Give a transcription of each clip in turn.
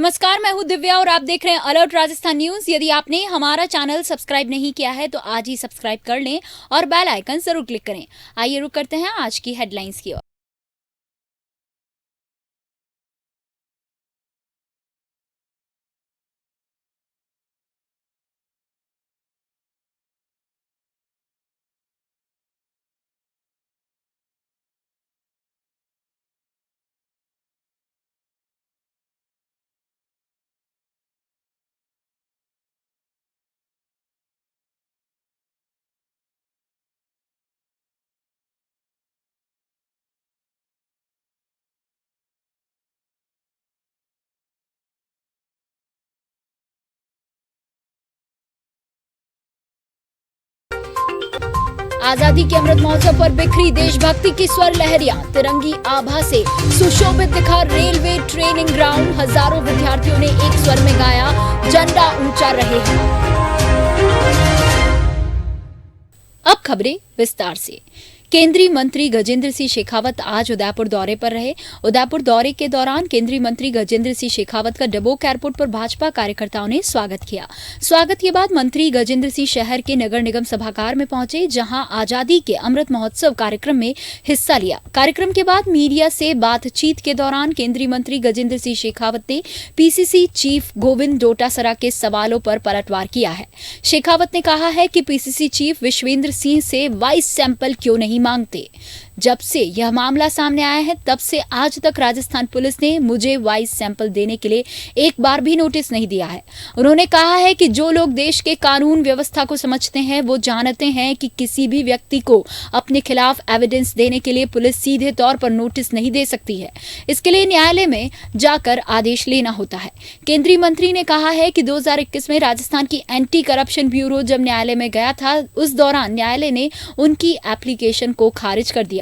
नमस्कार, मैं हूं दिव्या और आप देख रहे हैं अलर्ट राजस्थान न्यूज। यदि आपने हमारा चैनल सब्सक्राइब नहीं किया है तो आज ही सब्सक्राइब कर लें और बेल आइकन जरूर क्लिक करें। आइए रुक करते हैं आज की हेडलाइंस की ओर। आजादी के अमृत महोत्सव पर बिखरी देशभक्ति की स्वर लहरियां, तिरंगी आभा से सुशोभित दिखा रेलवे ट्रेनिंग ग्राउंड। हजारों विद्यार्थियों ने एक स्वर में गाया, झंडा ऊंचा रहे। अब खबरें विस्तार से। केंद्रीय मंत्री गजेंद्र सिंह शेखावत आज उदयपुर दौरे पर रहे। उदयपुर दौरे के दौरान केंद्रीय मंत्री गजेंद्र सिंह शेखावत का डबोक एयरपोर्ट पर भाजपा कार्यकर्ताओं ने स्वागत किया। स्वागत के बाद मंत्री गजेंद्र सिंह शहर के नगर निगम सभागार में पहुंचे, जहां आजादी के अमृत महोत्सव कार्यक्रम में हिस्सा लिया। कार्यक्रम के बाद मीडिया से बातचीत के दौरान केंद्रीय मंत्री गजेंद्र सिंह शेखावत ने पीसीसी चीफ गोविंद डोटासरा के सवालों पर पलटवार किया है। शेखावत ने कहा है कि पीसीसी चीफ विश्वेंद्र सिंह से वॉइस सैंपल क्यों नहीं मांगते। जब से यह मामला सामने आया है तब से आज तक राजस्थान पुलिस ने मुझे वॉइस सैंपल देने के लिए एक बार भी नोटिस नहीं दिया है। उन्होंने कहा है कि जो लोग देश के कानून व्यवस्था को समझते हैं वो जानते हैं कि किसी भी व्यक्ति को अपने खिलाफ एविडेंस देने के लिए पुलिस सीधे तौर पर नोटिस नहीं दे सकती है। इसके लिए न्यायालय में जाकर आदेश लेना होता है। केंद्रीय मंत्री ने कहा है कि 2021 में राजस्थान की एंटी करप्शन ब्यूरो जब न्यायालय में गया था, उस दौरान न्यायालय ने उनकी एप्लीकेशन को खारिज कर दिया।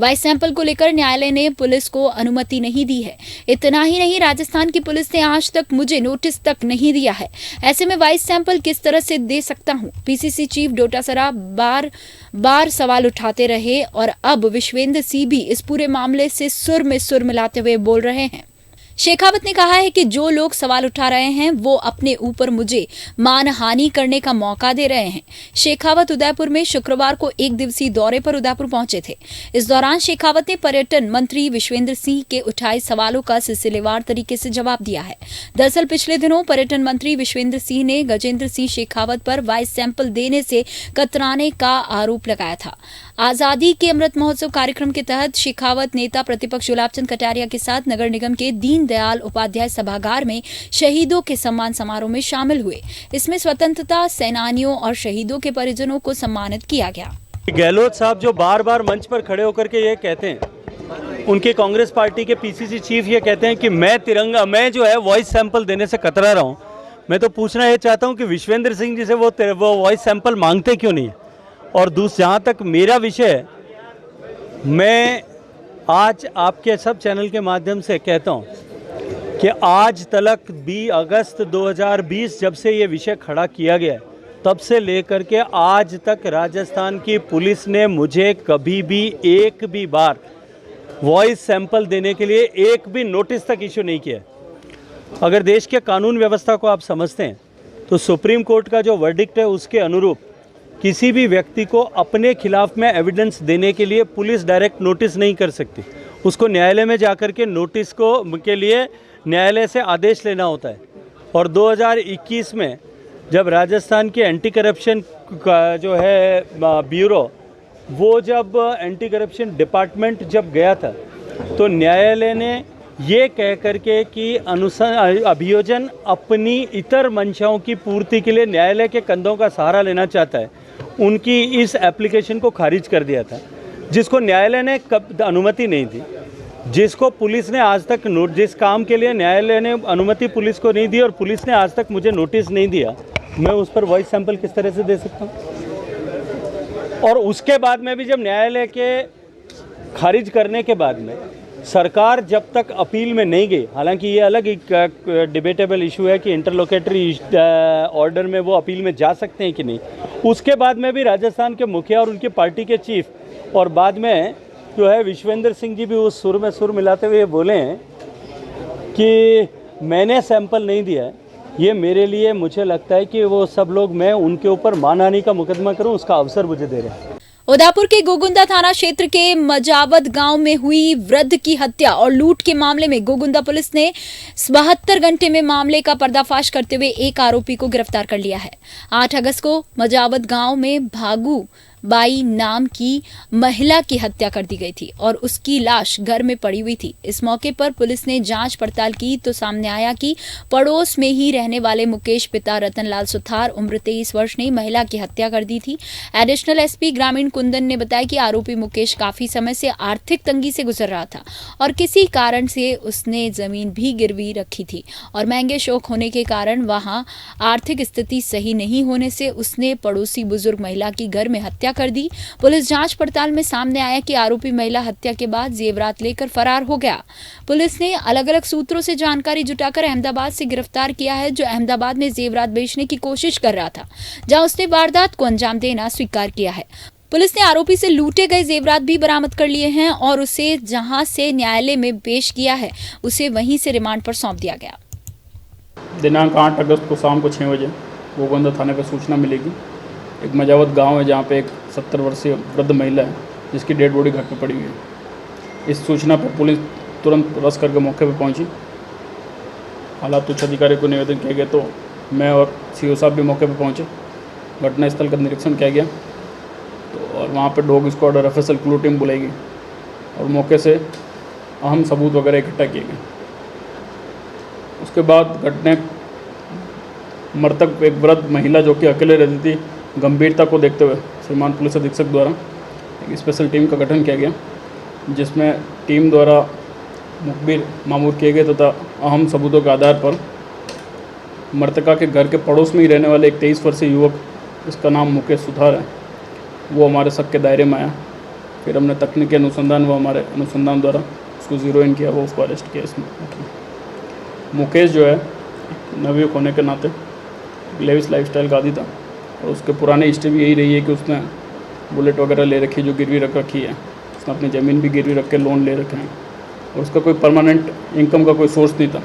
वॉइस सैंपल को लेकर न्यायालय ने पुलिस को अनुमति नहीं दी है। इतना ही नहीं, राजस्थान की पुलिस ने आज तक मुझे नोटिस तक नहीं दिया है। ऐसे में वॉइस सैंपल किस तरह से दे सकता हूं? पीसीसी चीफ डोटासरा बार बार सवाल उठाते रहे और अब विश्वेंद्र सिंह भी इस पूरे मामले से सुर में सुर मिलाते हुए बोल रहे हैं। शेखावत ने कहा है कि जो लोग सवाल उठा रहे हैं वो अपने ऊपर मुझे मानहानि करने का मौका दे रहे हैं। शेखावत उदयपुर में शुक्रवार को एक दिवसीय दौरे पर उदयपुर पहुंचे थे। इस दौरान शेखावत ने पर्यटन मंत्री विश्वेंद्र सिंह के उठाए सवालों का सिलसिलेवार तरीके से जवाब दिया है। दरअसल पिछले दिनों पर्यटन मंत्री विश्वेंद्र सिंह ने गजेंद्र सिंह शेखावत पर वॉइस सैंपल देने से कतराने का आरोप लगाया था। आजादी के अमृत महोत्सव कार्यक्रम के तहत शेखावत नेता प्रतिपक्ष गुलाबचंद कटारिया के साथ नगर निगम के दीनदयाल उपाध्याय सभागार में शहीदों के सम्मान समारोह में शामिल हुए। इसमें स्वतंत्रता सेनानियों और शहीदों के परिजनों को सम्मानित किया गया। गहलोत साहब जो बार बार मंच पर खड़े होकर के ये कहते हैं, उनके कांग्रेस पार्टी के पीसीसी चीफ ये कहते हैं कि मैं जो है वॉइस सैंपल देने से कतरा रहा हूँ। मैं तो पूछना ये चाहता हूँ कि विश्वेंद्र सिंह जी से वो वॉइस सैंपल मांगते क्यों नहीं है। और जहाँ तक मेरा विषय, मैं आज आपके सब चैनल के माध्यम से कहता हूँ कि आज तक 20 अगस्त 2020 जब से ये विषय खड़ा किया गया है, तब से लेकर के आज तक राजस्थान की पुलिस ने मुझे कभी भी एक भी बार वॉइस सैंपल देने के लिए एक भी नोटिस तक इशू नहीं किया। अगर देश के कानून व्यवस्था को आप समझते हैं तो सुप्रीम कोर्ट का जो वर्डिक्ट है उसके अनुरूप किसी भी व्यक्ति को अपने खिलाफ में एविडेंस देने के लिए पुलिस डायरेक्ट नोटिस नहीं कर सकती। उसको न्यायालय में जाकर के नोटिस के लिए न्यायालय से आदेश लेना होता है। और 2021 में जब राजस्थान के एंटी करप्शन का जो है ब्यूरो, वो जब एंटी करप्शन डिपार्टमेंट जब गया था तो न्यायालय ने ये कह करके कि अभियोजन अपनी इतर मंशाओं की पूर्ति के लिए न्यायालय के कंधों का सहारा लेना चाहता है, उनकी इस एप्लीकेशन को खारिज कर दिया था, जिसको न्यायालय ने अनुमति नहीं दी, जिसको पुलिस ने आज तक जिस काम के लिए न्यायालय ने अनुमति पुलिस को नहीं दी और पुलिस ने आज तक मुझे नोटिस नहीं दिया, मैं उस पर वॉइस सैंपल किस तरह से दे सकता हूँ। और उसके बाद में भी जब न्यायालय के खारिज करने के बाद में सरकार जब तक अपील में नहीं गई, हालांकि ये अलग एक डिबेटेबल इशू है कि इंटरलोकेटरी ऑर्डर में वो अपील में जा सकते हैं कि नहीं, उसके बाद में भी राजस्थान के मुखिया और उनकी पार्टी के चीफ और बाद में जो है विश्वेंद्र सिंह जी भी उस सुर में सुर मिलाते हुए बोले हैं कि मैंने सैंपल नहीं दिया है, ये मेरे लिए मुझे लगता है कि वो सब लोग, मैं उनके ऊपर मानहानि का मुकदमा करूं, उसका अवसर मुझे दे रहे हैं। उदयपुर के गोगुंदा थाना क्षेत्र के मजावत गांव में हुई वृद्ध की हत्या और लूट के मामले में गोगुंदा पुलिस ने 72 घंटे में मामले का पर्दाफाश करते हुए एक आरोपी को गिरफ्तार कर लिया है। 8 अगस्त को मजावत गांव में भागू बाई नाम की महिला की हत्या कर दी गई थी और उसकी लाश घर में पड़ी हुई थी। इस मौके पर पुलिस ने जांच पड़ताल की तो सामने आया कि पड़ोस में ही रहने वाले मुकेश पिता रतनलाल सुथार उम्र 23 वर्ष ने महिला की हत्या कर दी थी। एडिशनल एसपी ग्रामीण कुंदन ने बताया कि आरोपी मुकेश काफी समय से आर्थिक तंगी से गुजर रहा था और किसी कारण से उसने जमीन भी गिरवी रखी थी और महंगे शौक होने के कारण वहां आर्थिक स्थिति सही नहीं होने से उसने पड़ोसी बुजुर्ग महिला की घर में हत्या कर दी। पुलिस जांच पड़ताल में सामने आया कि आरोपी महिला हत्या के बाद जेवरात लेकर फरार हो गया। पुलिस ने अलग अलग सूत्रों से जानकारी जुटाकर अहमदाबाद से गिरफ्तार किया है, जो अहमदाबाद में जेवरात बेचने की कोशिश कर रहा था, जहां उसने वारदात को अंजाम देना स्वीकार किया है। पुलिस ने आरोपी से लूटे गए जेवरात भी बरामद कर लिए हैं और उसे जहां से न्यायालय में पेश किया है उसे वहीं से रिमांड पर सौंप दिया गया। दिनांक 8 अगस्त को शाम को 6 बजे गोगुंदा थाने पर सूचना मिलेगी। एक मजावत गांव है जहां पे एक 70 वर्षीय वृद्ध महिला है जिसकी डेड बॉडी घर पे पड़ी हुई है। इस सूचना पर पुलिस तुरंत रस करके मौके पर पहुंची। हालात उच्च अधिकारी को निवेदन किया गया तो मैं और सीओ साहब भी मौके पर पहुंचे। घटनास्थल का निरीक्षण किया गया तो और वहाँ पे डॉग स्क्वाड और एफएसएल क्लू टीम बुलाई गई और मौके से अहम सबूत वगैरह इकट्ठा किए गए। उसके बाद घटना मृतक एक वृद्ध महिला जो कि अकेले रहती थी, गंभीरता को देखते हुए श्रीमान पुलिस अधीक्षक द्वारा एक स्पेशल टीम का गठन किया गया, जिसमें टीम द्वारा मुखबिर मामूर किए गए तथा अहम सबूतों के आधार पर मृतका के घर के पड़ोस में ही रहने वाले एक 23 वर्षीय युवक, जिसका नाम मुकेश सुथार है, वो हमारे शक के दायरे में आया। फिर हमने तकनीकी अनुसंधान व हमारे अनुसंधान द्वारा उसको ज़ीरो इन किया, वो उसको अरेस्ट किया। इसमें मुकेश जो है नवयुवक होने के नाते लेविस लाइफस्टाइल का आदी था और उसके पुराने हिस्ट्री भी यही रही है कि उसने बुलेट वगैरह ले रखी जो गिरवी रख रखी है। उसने अपनी ज़मीन भी गिरवी रख के लोन ले रखे हैं और उसका कोई परमानेंट इनकम का कोई सोर्स नहीं था।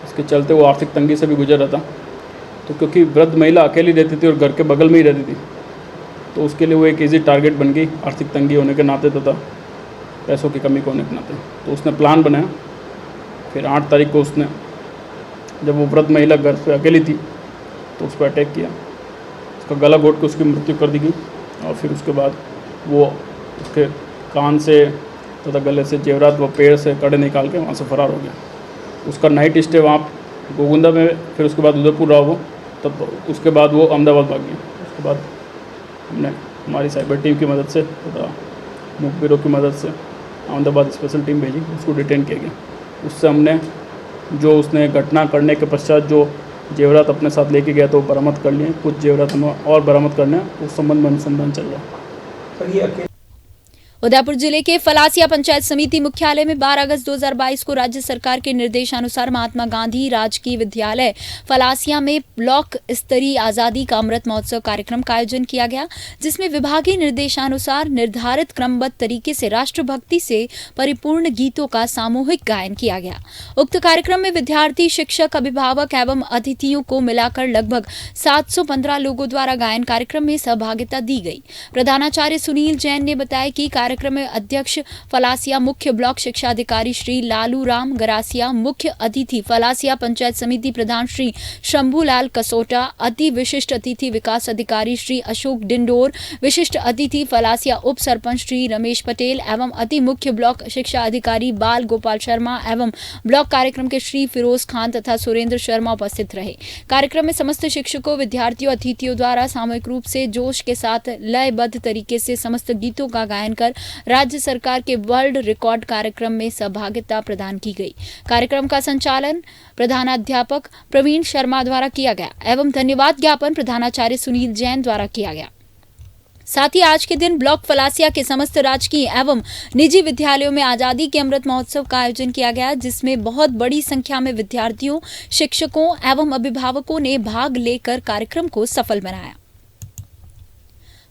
इसके चलते वो आर्थिक तंगी से भी गुजर रहा था। तो क्योंकि वृद्ध महिला अकेली रहती थी और घर के बगल में ही रहती थी, तो उसके लिए वो एक ईजी टारगेट बन गई आर्थिक तंगी होने के नाते तथा पैसों की कमी होने के नाते। तो उसने प्लान बनाया। फिर 8 तारीख को उसने, जब वो वृद्ध महिला घर पे अकेली थी, तो उस पर अटैक किया। उसका गला घोट के उसकी मृत्यु कर दी गई और फिर उसके बाद वो उसके कान से तथा गले से जेवरात व पेड़ से कड़े निकाल के वहाँ से फरार हो गया। उसका नाइट स्टे वहाँ गोगुंदा में, फिर उसके बाद उदयपुर रहा वो, तब उसके बाद वो अहमदाबाद भाग गया। उसके बाद हमने हमारी साइबर टीम की मदद से तथा मुखबिरों की मदद से अहमदाबाद स्पेशल टीम भेजी, उसको डिटेन किया गया। उससे हमने जो उसने घटना करने के पश्चात जो जेवरात अपने साथ लेके गया तो बरामद कर लिए। कुछ जेवरात हमें और बरामद करने हैं, उस संबंध में अनुसंधान चल रहा है। उदयपुर जिले के फलासिया पंचायत समिति मुख्यालय में 12 अगस्त 2022 को राज्य सरकार के निर्देशानुसार महात्मा गांधी राजकीय विद्यालय फलासिया में ब्लॉक स्तरीय आजादी का अमृत महोत्सव कार्यक्रम का आयोजन किया गया, जिसमें विभागीय निर्देशानुसार निर्धारित क्रमबद्ध तरीके से राष्ट्रभक्ति से परिपूर्ण गीतों का सामूहिक गायन किया गया। उक्त कार्यक्रम में विद्यार्थी, शिक्षक, अभिभावक एवं अतिथियों को मिलाकर लगभग 715 लोगों द्वारा गायन कार्यक्रम में सहभागिता दी गई। प्रधानाचार्य सुनील जैन ने बताया कि कार्यक्रम में अध्यक्ष फलासिया मुख्य ब्लॉक शिक्षा अधिकारी श्री लालू राम गरासिया, मुख्य अतिथि फलासिया पंचायत समिति प्रधान श्री शंभूलाल कसोटा, अति विशिष्ट अतिथि विकास अधिकारी श्री अशोक डिंडोर, विशिष्ट अतिथि फलासिया उप सरपंच श्री रमेश पटेल एवं अति मुख्य ब्लॉक शिक्षा अधिकारी बाल गोपाल शर्मा एवं ब्लॉक कार्यक्रम के श्री फिरोज खान तथा सुरेंद्र शर्मा उपस्थित रहे। कार्यक्रम में समस्त शिक्षकों, विद्यार्थियों, अतिथियों द्वारा सामूहिक रूप से जोश के साथ लयबद्ध तरीके से समस्त गीतों का गायन कर राज्य सरकार के वर्ल्ड रिकॉर्ड कार्यक्रम में सहभागिता प्रदान की गई। कार्यक्रम का संचालन प्रधानाध्यापक प्रवीण शर्मा द्वारा किया गया एवं धन्यवाद ज्ञापन प्रधानाचार्य सुनील जैन द्वारा किया गया। साथ ही आज के दिन ब्लॉक फलासिया के समस्त राजकीय एवं निजी विद्यालयों में आजादी के अमृत महोत्सव का आयोजन किया गया, जिसमें बहुत बड़ी संख्या में विद्यार्थियों, शिक्षकों एवं अभिभावकों ने भाग लेकर कार्यक्रम को सफल बनाया।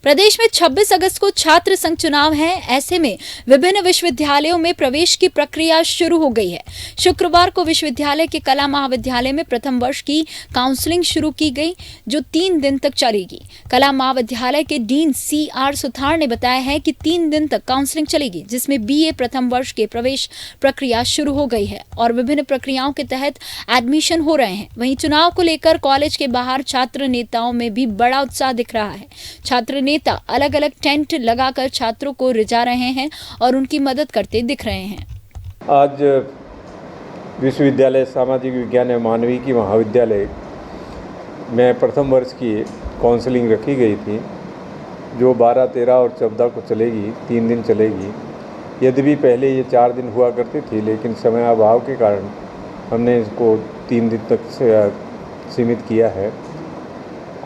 प्रदेश में 26 अगस्त को छात्र संघ चुनाव है। ऐसे में विभिन्न विश्वविद्यालयों में प्रवेश की प्रक्रिया शुरू हो गई है। शुक्रवार को विश्वविद्यालय के कला महाविद्यालय में प्रथम वर्ष की काउंसलिंग शुरू की गई, जो 3 दिन तक चलेगी। कला महाविद्यालय के डीन CR सुथार ने बताया है कि 3 दिन तक काउंसलिंग चलेगी, जिसमें BA प्रथम वर्ष के प्रवेश प्रक्रिया शुरू हो गई है और विभिन्न प्रक्रियाओं के तहत एडमिशन हो रहे हैं। वहीं चुनाव को लेकर कॉलेज के बाहर छात्र नेताओं में भी बड़ा उत्साह दिख रहा है। छात्र नेता अलग अलग टेंट लगाकर छात्रों को रिझा रहे हैं और उनकी मदद करते दिख रहे हैं। आज विश्वविद्यालय सामाजिक विज्ञान एवं मानविकी महाविद्यालय में प्रथम वर्ष की काउंसलिंग रखी गई थी, जो 12, 13 और 14 को चलेगी, 3 दिन चलेगी। यद्यपि पहले ये 4 दिन हुआ करती थी, लेकिन समय अभाव के कारण हमने इसको 3 दिन तक सीमित किया है।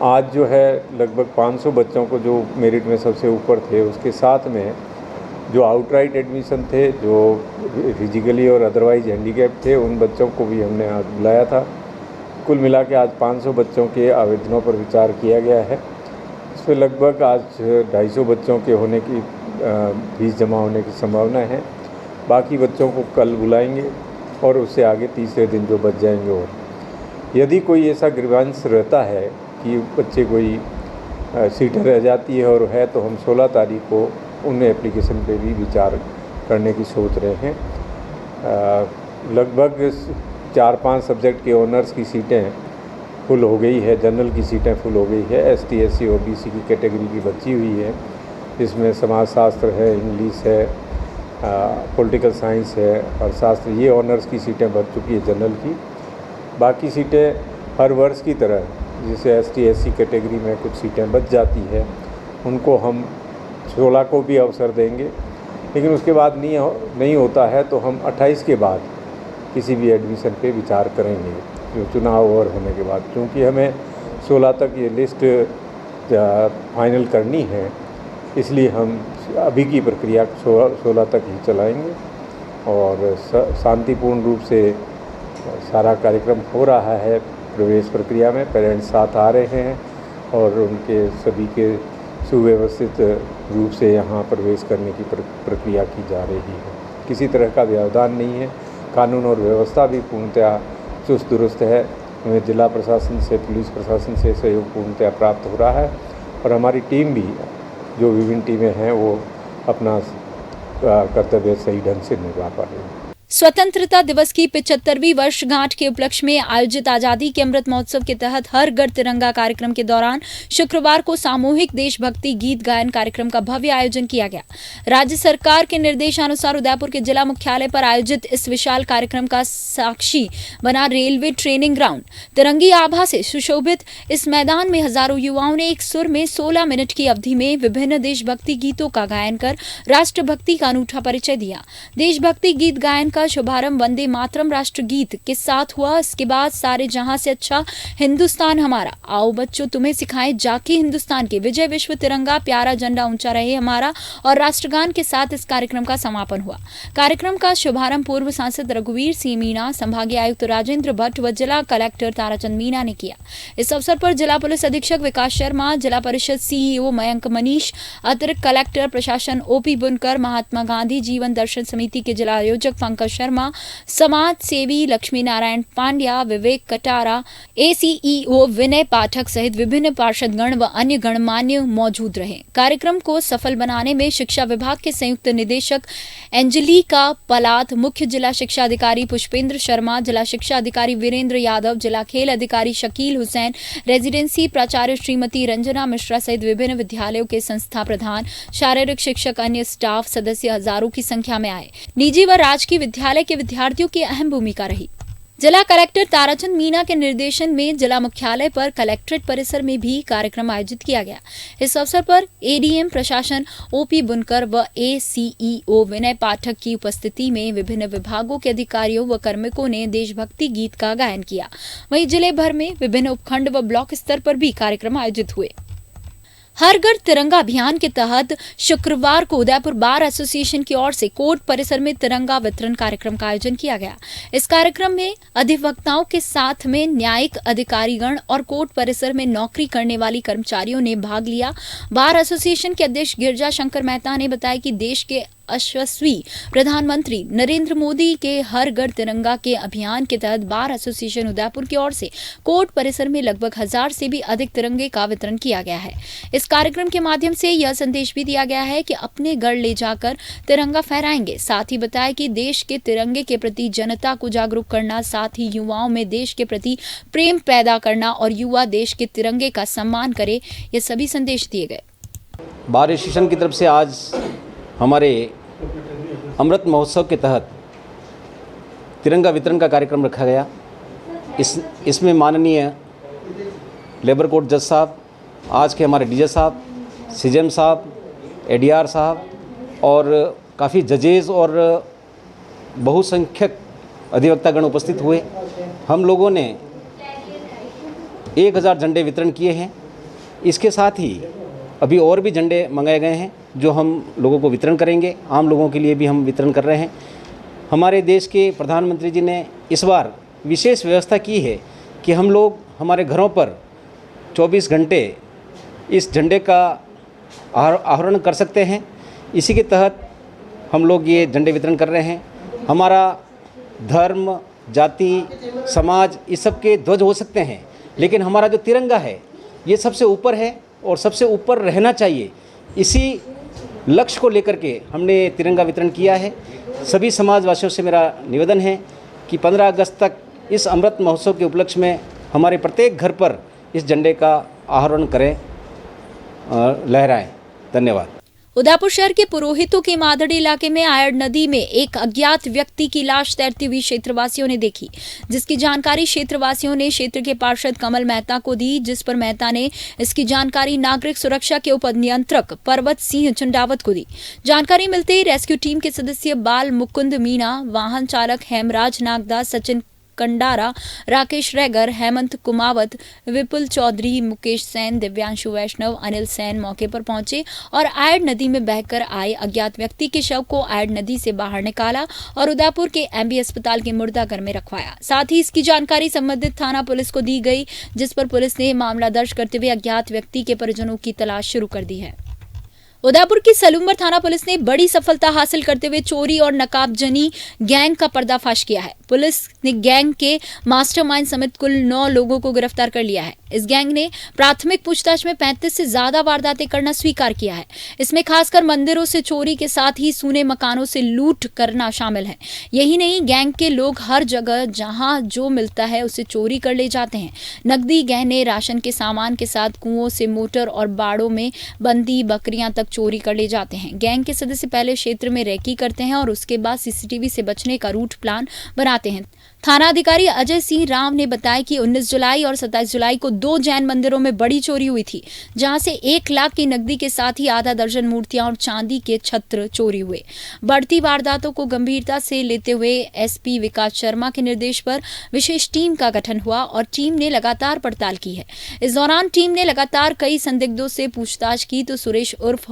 आज जो है लगभग 500 बच्चों को, जो मेरिट में सबसे ऊपर थे, उसके साथ में जो आउटराइट एडमिशन थे, जो फिजिकली और अदरवाइज हैंडीकैप थे, उन बच्चों को भी हमने आज बुलाया था। कुल मिला के आज 500 बच्चों के आवेदनों पर विचार किया गया है। इसमें लगभग आज 250 बच्चों के होने की फीस जमा होने की संभावना है। बाकी बच्चों को कल बुलाएंगे और उससे आगे तीसरे दिन जो बच जाएंगे। और यदि कोई ऐसा ग्रीवांस रहता है कि बच्चे कोई सीटें रह जाती है और है, तो हम 16 तारीख को उन एप्लीकेशन पे भी विचार करने की सोच रहे हैं। लगभग 4-5 सब्जेक्ट के ऑनर्स की सीटें फुल हो गई है, जनरल की सीटें फुल हो गई है। ST, SC और BC की कैटेगरी की बची हुई है। इसमें समाजशास्त्र है, इंग्लिश है, पॉलिटिकल साइंस है, अर्थशास्त्र, ये ऑनर्स की सीटें भर चुकी है जनरल की। बाकी सीटें हर वर्ष की तरह, जैसे ST, SC कैटेगरी में कुछ सीटें बच जाती है, उनको हम 16 को भी अवसर देंगे। लेकिन उसके बाद नहीं होता है तो हम 28 के बाद किसी भी एडमिशन पे विचार करेंगे, जो चुनाव और होने के बाद, क्योंकि हमें 16 तक ये लिस्ट फाइनल करनी है। इसलिए हम अभी की प्रक्रिया 16 तक ही चलाएंगे और शांतिपूर्ण रूप से सारा कार्यक्रम हो रहा है। प्रवेश प्रक्रिया में पेरेंट्स साथ आ रहे हैं और उनके सभी के सुव्यवस्थित रूप से यहाँ प्रवेश करने की प्रक्रिया की जा रही है। किसी तरह का व्यवधान नहीं है। कानून और व्यवस्था भी पूर्णतः चुस्त दुरुस्त है। हमें जिला प्रशासन से, पुलिस प्रशासन से सहयोग पूर्णतः प्राप्त हो रहा है और हमारी टीम भी, जो विभिन्न टीमें हैं, वो अपना कर्तव्य सही ढंग से निभा पा रही है। स्वतंत्रता दिवस की 75वीं वर्षगांठ के उपलक्ष्य में आयोजित आजादी के अमृत महोत्सव के तहत हर घर तिरंगा कार्यक्रम के दौरान शुक्रवार को सामूहिक देशभक्ति गीत गायन कार्यक्रम का भव्य आयोजन किया गया। राज्य सरकार के निर्देशानुसार उदयपुर के जिला मुख्यालय पर आयोजित इस विशाल कार्यक्रम का साक्षी बना रेलवे ट्रेनिंग ग्राउंड। तिरंगी आभा से सुशोभित इस मैदान में हजारों युवाओं ने एक सुर में 16 मिनट की अवधि में विभिन्न देशभक्ति गीतों का गायन कर राष्ट्रभक्ति का अनूठा परिचय दिया। देशभक्ति गीत गायन का शुभारंभ वंदे मातरम राष्ट्रगीत के साथ हुआ। इसके बाद सारे जहां से अच्छा हिंदुस्तान हमारा, आओ बच्चों तुम्हें सिखाएं जाके हिंदुस्तान के, विजय विश्व तिरंगा, प्यारा झंडा ऊंचा रहे हमारा और राष्ट्रगान के साथ इस कार्यक्रम का समापन हुआ। कार्यक्रम का शुभारंभ पूर्व सांसद रघुवीर सिंह मीणा, संभागीय आयुक्त राजेंद्र भट्ट व जिला कलेक्टर ताराचंद मीणा ने किया। इस अवसर पर जिला पुलिस अधीक्षक विकास शर्मा, जिला परिषद CEO मयंक मनीष, अतिरिक्त कलेक्टर प्रशासन OP बुनकर, महात्मा गांधी जीवन दर्शन समिति के जिला आयोजक पंकज शर्मा, समाज सेवी लक्ष्मी नारायण पांड्या, विवेक कटारा, ACEO विनय पाठक सहित विभिन्न पार्षदगण व अन्य गणमान्य मौजूद रहे। कार्यक्रम को सफल बनाने में शिक्षा विभाग के संयुक्त निदेशक एंजेलिका पलात, मुख्य जिला शिक्षा अधिकारी पुष्पेंद्र शर्मा, जिला शिक्षा अधिकारी वीरेंद्र यादव, जिला खेल अधिकारी शकील हुसैन, रेजिडेंसी प्राचार्य श्रीमती रंजना मिश्रा सहित विभिन्न विद्यालयों के संस्था प्रधान, शारीरिक शिक्षक, अन्य स्टाफ सदस्य हजारों की संख्या में आए। निजी व राजकीय विद्यालय के विद्यार्थियों की अहम भूमिका रही। जिला कलेक्टर ताराचंद मीणा के निर्देशन में जिला मुख्यालय पर कलेक्ट्रेट परिसर में भी कार्यक्रम आयोजित किया गया। इस अवसर पर ADM प्रशासन OP बुनकर व ACEO विनय पाठक की उपस्थिति में विभिन्न विभागों के अधिकारियों व कार्मिकों ने देशभक्ति गीत का गायन किया। वहीं जिले भर में विभिन्न उपखंड व ब्लॉक स्तर पर भी कार्यक्रम आयोजित हुए। हर घर तिरंगा अभियान के तहत शुक्रवार को उदयपुर बार एसोसिएशन की ओर से कोर्ट परिसर में तिरंगा वितरण कार्यक्रम का आयोजन किया गया। इस कार्यक्रम में अधिवक्ताओं के साथ में न्यायिक अधिकारीगण और कोर्ट परिसर में नौकरी करने वाली कर्मचारियों ने भाग लिया। बार एसोसिएशन के अध्यक्ष गिरजा शंकर मेहता ने बताया कि देश के यशस्वी प्रधानमंत्री नरेंद्र मोदी के हर घर तिरंगा के अभियान के तहत बार एसोसिएशन उदयपुर की ओर से कोर्ट परिसर में लगभग 1000 से भी अधिक तिरंगे का वितरण किया गया है। इस कार्यक्रम के माध्यम से यह संदेश भी दिया गया है कि अपने घर ले जाकर तिरंगा फहराएंगे। साथ ही बताया कि देश के तिरंगे के प्रति जनता को जागरूक करना, साथ ही युवाओं में देश के प्रति प्रेम पैदा करना और युवा देश के तिरंगे का सम्मान करे, ये सभी संदेश दिए गए। बार एसोसिएशन की तरफ से आज हमारे अमृत महोत्सव के तहत तिरंगा वितरण का कार्यक्रम रखा गया। इसमें माननीय लेबर कोर्ट जज साहब, आज के हमारे डीजे साहब, सीजेम साहब, एडीआर साहब और काफ़ी जजेस और बहुसंख्यक अधिवक्तागण उपस्थित हुए। हम लोगों ने 1000 झंडे वितरण किए हैं। इसके साथ ही अभी और भी झंडे मंगाए गए हैं जो हम लोगों को वितरण करेंगे। आम लोगों के लिए भी हम वितरण कर रहे हैं। हमारे देश के प्रधानमंत्री जी ने इस बार विशेष व्यवस्था की है कि हम लोग हमारे घरों पर 24 घंटे इस झंडे का आहरण कर सकते हैं। इसी के तहत हम लोग ये झंडे वितरण कर रहे हैं। हमारा धर्म, जाति, समाज, इस सब के ध्वज हो सकते हैं, लेकिन हमारा जो तिरंगा है ये सबसे ऊपर है और सबसे ऊपर रहना चाहिए। इसी लक्ष्य को लेकर के हमने तिरंगा वितरण किया है। सभी समाजवासियों से मेरा निवेदन है कि 15 अगस्त तक इस अमृत महोत्सव के उपलक्ष्य में हमारे प्रत्येक घर पर इस झंडे का आहरण करें, लहराएं। धन्यवाद। उदयपुर शहर के पुरोहितों के मादड़ी इलाके में आयड़ नदी में एक अज्ञात व्यक्ति की लाश तैरती हुई क्षेत्रवासियों ने देखी, जिसकी जानकारी क्षेत्रवासियों ने क्षेत्र के पार्षद कमल मेहता को दी, जिस पर मेहता ने इसकी जानकारी नागरिक सुरक्षा के उप नियंत्रक पर्वत सिंह चंडावत को दी। जानकारी मिलते ही रेस्क्यू टीम के सदस्य बाल मुकुंद मीणा, वाहन चालक हेमराज नागदास, सचिन कंडारा, राकेश रैगर, हेमंत कुमावत, विपुल चौधरी, मुकेश सैन, दिव्यांशु वैष्णव, अनिल सैन मौके पर पहुंचे और आयड़ नदी में बहकर आए अज्ञात व्यक्ति के शव को आयड़ नदी से बाहर निकाला और उदयपुर के एमबी अस्पताल के मुर्दाघर में रखवाया। साथ ही इसकी जानकारी संबंधित थाना पुलिस को दी गई, जिस पर पुलिस ने मामला दर्ज करते हुए अज्ञात व्यक्ति के परिजनों की तलाश शुरू कर दी है। उदयपुर की सलूम्बर थाना पुलिस ने बड़ी सफलता हासिल करते हुए चोरी और नकाबजनी गैंग का पर्दाफाश किया है। पुलिस ने गैंग के मास्टरमाइंड समेत कुल 9 लोगों को गिरफ्तार कर लिया है। इस गैंग ने प्राथमिक पूछताछ में 35 से ज्यादा वारदातें करना स्वीकार किया है। इसमें खासकर मंदिरों से चोरी के साथ ही सूने मकानों से लूट करना शामिल है। यही नहीं, गैंग के लोग हर जगह जहां जो मिलता है उसे चोरी कर ले जाते हैं। नकदी, गहने, राशन के सामान के साथ कुओं से मोटर और बाड़ों में बंदी बकरियां तक चोरी कर ले जाते हैं। गैंग के सदस्य पहले क्षेत्र में रेकी करते हैं और उसके बाद सीसीटीवी से बचने का रूट प्लान बनाते हैं। थाना अधिकारी अजय सिंह राम ने बताया कि 19 जुलाई और 27 जुलाई को 2 जैन मंदिरों में बड़ी चोरी हुई थी, जहां से 1 लाख की नकदी के साथ ही आधा दर्जन मूर्तियां और चांदी के छत्र चोरी हुए। बढ़ती वारदातों को गंभीरता से लेते हुए एसपी विकास शर्मा के निर्देश पर विशेष टीम का गठन हुआ और टीम ने लगातार पड़ताल की है। इस दौरान टीम ने लगातार कई संदिग्धों से पूछताछ की तो सुरेश उर्फ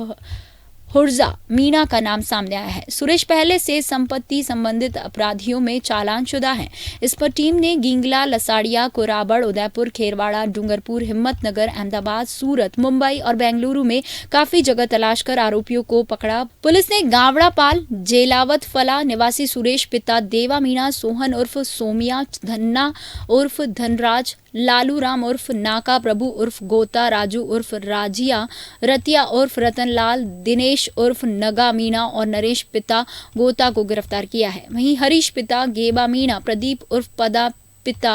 हुर्जा मीणा का नाम सामने आया है। सुरेश पहले से संपत्ति संबंधित अपराधियों में चालान शुदा है। इस पर टीम ने गिंगला, लसाड़िया, कोराबड़, उदयपुर, खेरवाड़ा, डूंगरपुर, हिम्मतनगर, अहमदाबाद, सूरत, मुंबई और बेंगलुरु में काफी जगह तलाश कर आरोपियों को पकड़ा। पुलिस ने गावड़ापाल, जेलावत फला निवासी सुरेश पिता देवा मीणा, सोहन उर्फ सोमिया, धन्ना उर्फ धनराज, लालू राम उर्फ नाका प्रभु उर्फ गोता, राजू उर्फ राजिया, रतिया उर्फ रतनलाल, दिनेश उर्फ नगा मीणा और नरेश पिता गोता को गिरफ्तार किया है। वहीं हरीश पिता गेबा मीणा, प्रदीप उर्फ पदा पिता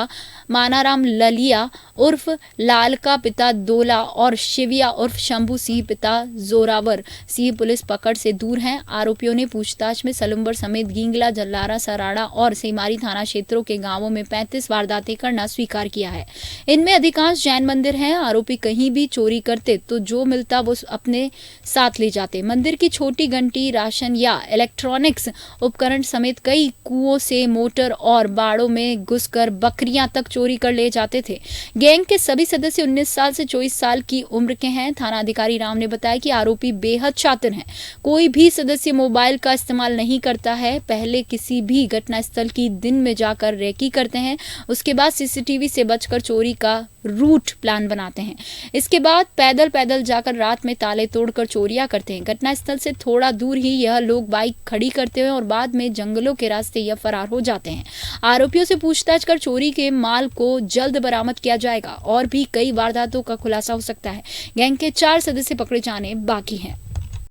मानाराम ललिया उर्फ लालका पिता दोला और शिविया उर्फ शंभू सिंह पिता जोरावर सिंह पुलिस पकड़ से दूर हैं। आरोपियों ने पूछताछ में सलुम्बर समेत गिंगला, जल्लारा, सराड़ा और सेमारी थाना क्षेत्रों के गांवों में 35 वारदातें करना स्वीकार किया है। इनमें अधिकांश जैन मंदिर हैं। आरोपी कहीं भी चोरी करते तो जो मिलता वो अपने साथ ले जाते। मंदिर की छोटी घंटी, राशन या इलेक्ट्रॉनिक्स उपकरण समेत कई कुओं से मोटर और बाड़ों में घुसकर बकरियां तक चोरी कर ले जाते थे। गैंग के सभी सदस्य 19 साल से 24 साल की उम्र के हैं। थाना अधिकारी राम ने बताया कि आरोपी बेहद शातिर हैं। कोई भी सदस्य मोबाइल का इस्तेमाल नहीं करता है। पहले किसी भी घटनास्थल की दिन में जाकर रेकी करते हैं, उसके बाद सीसीटीवी से बचकर चोरी का रूट प्लान बनाते हैं। इसके बाद पैदल जाकर रात में ताले तोड़कर चोरियां करते हैं। घटनास्थल से थोड़ा दूर ही यह लोग बाइक खड़ी करते हैं और बाद में जंगलों के रास्ते यह फरार हो जाते हैं। आरोपियों से पूछताछ कर चोरी के माल को जल्द बरामद किया जाएगा और भी कई वारदातों का खुलासा हो सकता है। गैंग के 4 सदस्य पकड़े जाने बाकी हैं।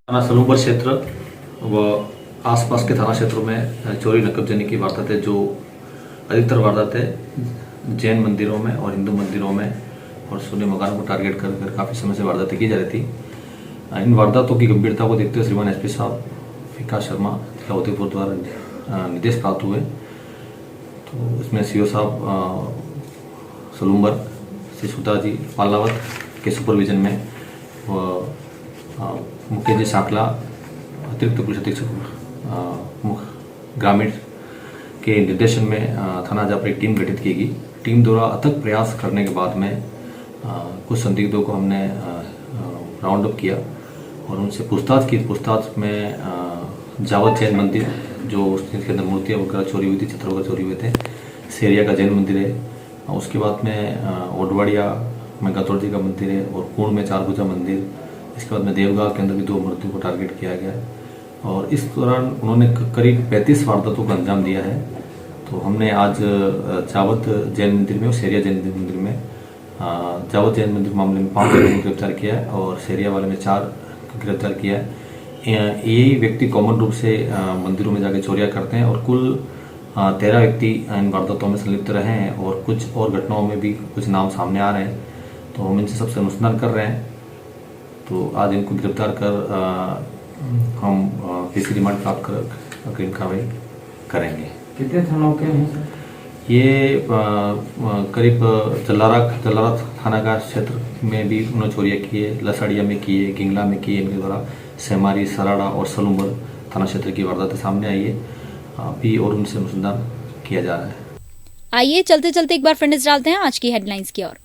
थाना सलूबर क्षेत्र व आसपास के थाना क्षेत्रों में चोरी नकबजनी की वारदातें, जो अधिकतर वारदातें जैन मंदिरों में और हिंदू मंदिरों में और सुन्नी मकानों को टारगेट कर काफ़ी समय से वारदातें की जा रही थी। इन वारदातों की गंभीरता को देखते हुए श्रीमान एसपी साहब फिका शर्मा जिला उदयपुर द्वारा निर्देश प्राप्त हुए। तो इसमें सीओ साहब सलूम्बर श्री सुधा जी पालावत के सुपरविजन में व मुकेश जी सांकला अतिरिक्त पुलिस अधीक्षक ग्रामीण के निर्देशन में थाना जहाँ पर एक टीम गठित की गई। टीम द्वारा अथक प्रयास करने के बाद में कुछ संदिग्धों को हमने राउंड अप किया और उनसे पूछताछ की। पूछताछ में जावत जैन मंदिर, जो उसके अंदर मूर्तियाँ वगैरह चोरी हुई थी, चित्र वगैरह चोरी हुए थे, सेरिया का जैन मंदिर है, उसके बाद में ओडवाड़िया में गतौड़ जी का मंदिर है और पूर्ण में चारभुजा मंदिर। इसके बाद में देवगांव के अंदर भी 2 मूर्तियों को टारगेट किया गया और इस दौरान उन्होंने करीब 35 वारदातों का अंजाम दिया है। तो हमने आज जावत जैन मंदिर में और सेरिया जैन मंदिर में जावत जैन मंदिर मामले में 5 लोगों को गिरफ्तार किया है और सेरिया वाले में 4 गिरफ्तार किया है। यही व्यक्ति कॉमन रूप से मंदिरों में जाकर चोरियां करते हैं और कुल 13 व्यक्ति इन वारदातों में संलिप्त रहे हैं और कुछ और घटनाओं में भी कुछ नाम सामने आ रहे हैं। तो हम इनसे सबसे अनुसंधान कर रहे हैं। तो आज इनको गिरफ्तार कर हम पीसी रिमांड प्राप्त कर अग्रिम कार्रवाई करेंगे। कितने थानों के हैं? ये करीब जलारा थाना का क्षेत्र में भी उन्होंने चोरियाँ की है, लसाड़िया में की है, गिंगला में की है। इनके द्वारा सेमारी, सराड़ा और सलूम्बर थाना क्षेत्र की वारदातें सामने आई है अभी और उनसे अनुसंधान किया जा रहा है। आइए चलते चलते एक बार फिर नजर डालते हैं आज की हेडलाइंस की ओर।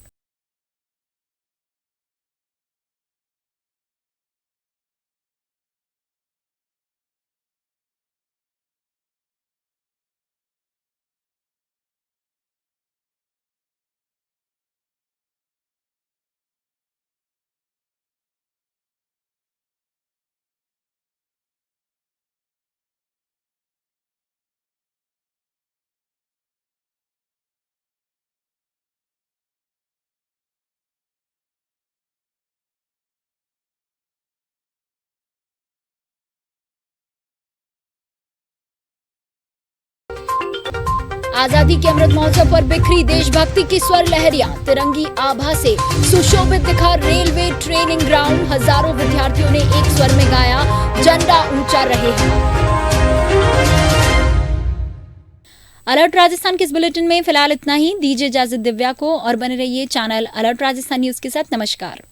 आजादी के अमृत महोत्सव पर बिखरी देशभक्ति की स्वर लहरियां। तिरंगी आभा से सुशोभित दिखा रेलवे ट्रेनिंग ग्राउंड। हजारों विद्यार्थियों ने एक स्वर में गाया, झंडा ऊंचा रहे। अलर्ट राजस्थान के इस बुलेटिन में फिलहाल इतना ही। दीजिए इजाजत दिव्या को और बने रहिए चैनल अलर्ट राजस्थान न्यूज के साथ। नमस्कार।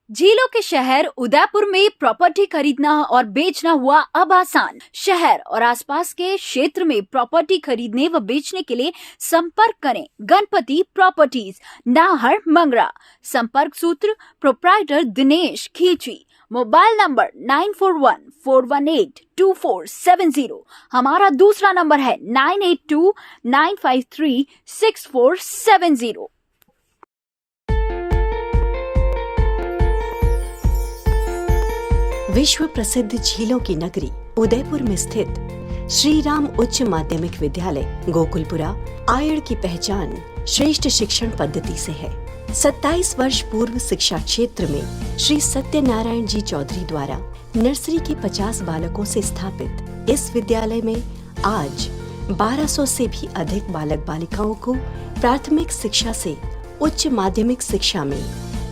झीलों के शहर उदयपुर में प्रॉपर्टी खरीदना और बेचना हुआ अब आसान। शहर और आसपास के क्षेत्र में प्रॉपर्टी खरीदने व बेचने के लिए संपर्क करें गणपति प्रॉपर्टीज, नाहर, मंगरा। संपर्क सूत्र प्रोप्राइटर दिनेश खींची। Mobile number 9414182470। हमारा दूसरा नंबर है 9829536470। विश्व प्रसिद्ध झीलों की नगरी उदयपुर में स्थित श्री राम उच्च माध्यमिक विद्यालय गोकुलपुरा आयड़ की पहचान श्रेष्ठ शिक्षण पद्धति से है। 27 वर्ष पूर्व शिक्षा क्षेत्र में श्री सत्यनारायण जी चौधरी द्वारा नर्सरी के 50 बालकों से स्थापित इस विद्यालय में आज 1200 से भी अधिक बालक बालिकाओं को प्राथमिक शिक्षा से उच्च माध्यमिक शिक्षा में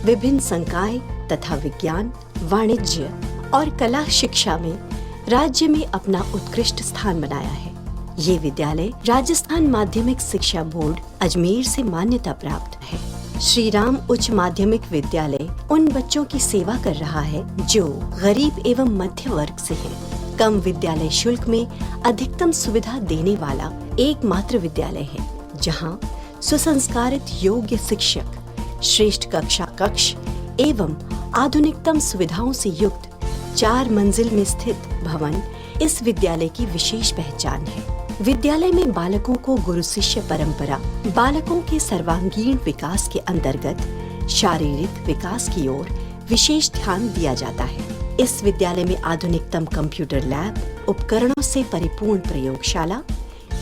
विभिन्न संकाय तथा विज्ञान, वाणिज्य और कला शिक्षा में राज्य में अपना उत्कृष्ट स्थान बनाया है। ये विद्यालय राजस्थान माध्यमिक शिक्षा बोर्ड अजमेर से मान्यता प्राप्त है। श्री राम उच्च माध्यमिक विद्यालय उन बच्चों की सेवा कर रहा है जो गरीब एवं मध्य वर्ग से हैं। कम विद्यालय शुल्क में अधिकतम सुविधा देने वाला एकमात्र विद्यालय है, जहां सुसंस्कारित योग्य शिक्षक, श्रेष्ठ कक्ष एवं आधुनिकतम सुविधाओं से युक्त 4 मंजिल में स्थित भवन इस विद्यालय की विशेष पहचान है। विद्यालय में बालकों को गुरु शिष्य परंपरा, बालकों के सर्वांगीण विकास के अंतर्गत शारीरिक विकास की ओर विशेष ध्यान दिया जाता है। इस विद्यालय में आधुनिकतम कंप्यूटर लैब, उपकरणों से परिपूर्ण प्रयोगशाला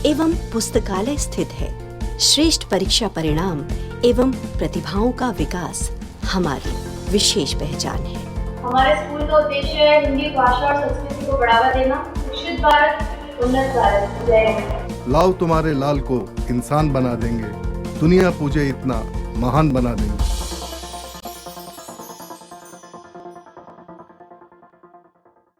एवं पुस्तकालय स्थित है। श्रेष्ठ परीक्षा परिणाम एवं प्रतिभाओं का विकास हमारी विशेष पहचान है। हमारे स्कूल का उद्देश्य है हिंदी भाषा और संस्कृति को बढ़ावा देना। शिक्षित भारत, उन्नत भारत। जय हिंद। लाओ तुम्हारे लाल को इंसान बना देंगे, दुनिया पूजे इतना महान बना देंगे।